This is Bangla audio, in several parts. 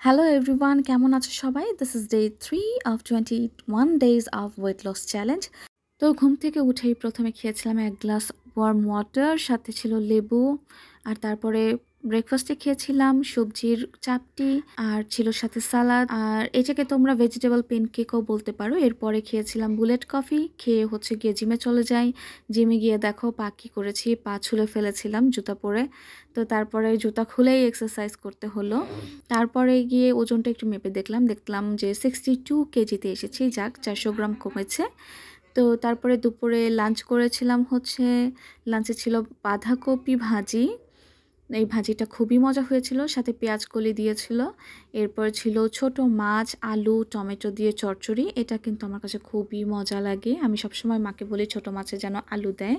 Hello everyone, কেমন আছো সবাই? This is day 3 of 21 days of weight loss challenge. তো ঘুম থেকে উঠেই প্রথমে খেয়েছিলাম এক গ্লাস ওয়ার্ম ওয়াটার, সাথে ছিল লেবু, আর তারপরে ব্রেকফাস্টে খেয়েছিলাম সবজির চাপটি, আর ছিল সাথে সালাদ, আর এটাকে তোমরা ভেজিটেবল প্যানকেকও বলতে পারো। এরপরে খেয়েছিলাম বুলেট কফি, খেয়ে হচ্ছে গিয়ে জিমে চলে যাই। জিমে গিয়ে দেখো পা কী করেছি, পা ছুলে ফেলেছিলাম জুতা পরে। তো তারপরে জুতা খুলেই এক্সারসাইজ করতে হলো। তারপরে গিয়ে ওজনটা একটু মেপে দেখলাম যে 62 কেজিতে এসেছি, যাক 400 গ্রাম কমেছে। তো তারপরে দুপুরে লাঞ্চ করেছিলাম হচ্ছে, লাঞ্চে ছিল বাঁধাকপি ভাজি। এই ভাজিটা খুবই মজা হয়েছিল, সাথে পেঁয়াজ কলি দিয়েছিল। এরপর ছিল ছোট মাছ, আলু, টমেটো দিয়ে চচ্চড়ি। এটা কিন্তু আমার কাছে খুবই মজা লাগে, আমি সবসময় মাকে বলি ছোট মাছে যেন আলু দেয়।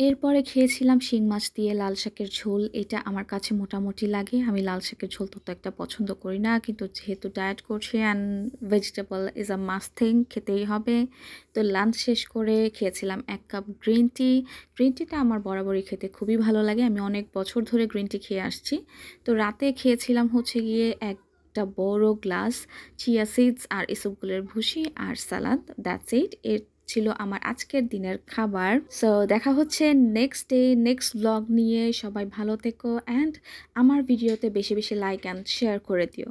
এরপরে খেয়েছিলাম শিং মাছ দিয়ে লাল শাকের ঝোল। এটা আমার কাছে মোটামুটি লাগে, আমি লাল শাকের ঝোল তত একটা পছন্দ করি না, কিন্তু যেহেতু ডায়েট করছি and vegetable is a must thing, খেতেই হবে। তো লাঞ্চ শেষ করে খেয়েছিলাম 1 কাপ গ্রিন টি। গ্রিন টিটা আমার বরাবরই খেতে খুবই ভালো লাগে, আমি অনেক বছর ধরে গ্রিন টি খেয়ে আসছি। তো রাতে খেয়েছিলাম হচ্ছে গিয়ে একটা বড় গ্লাস চিয়া সিডস আর এসবগুলোর ভুসি আর সালাদ। That's it. ছিল আমার আজকের দিনের খাবার। সো দেখা হচ্ছে নেক্সট ডে নেক্সট ব্লগ নিয়ে। সবাই ভালো থেকো অ্যান্ড আমার ভিডিওতে বেশি বেশি লাইক অ্যান্ড শেয়ার করে দিও।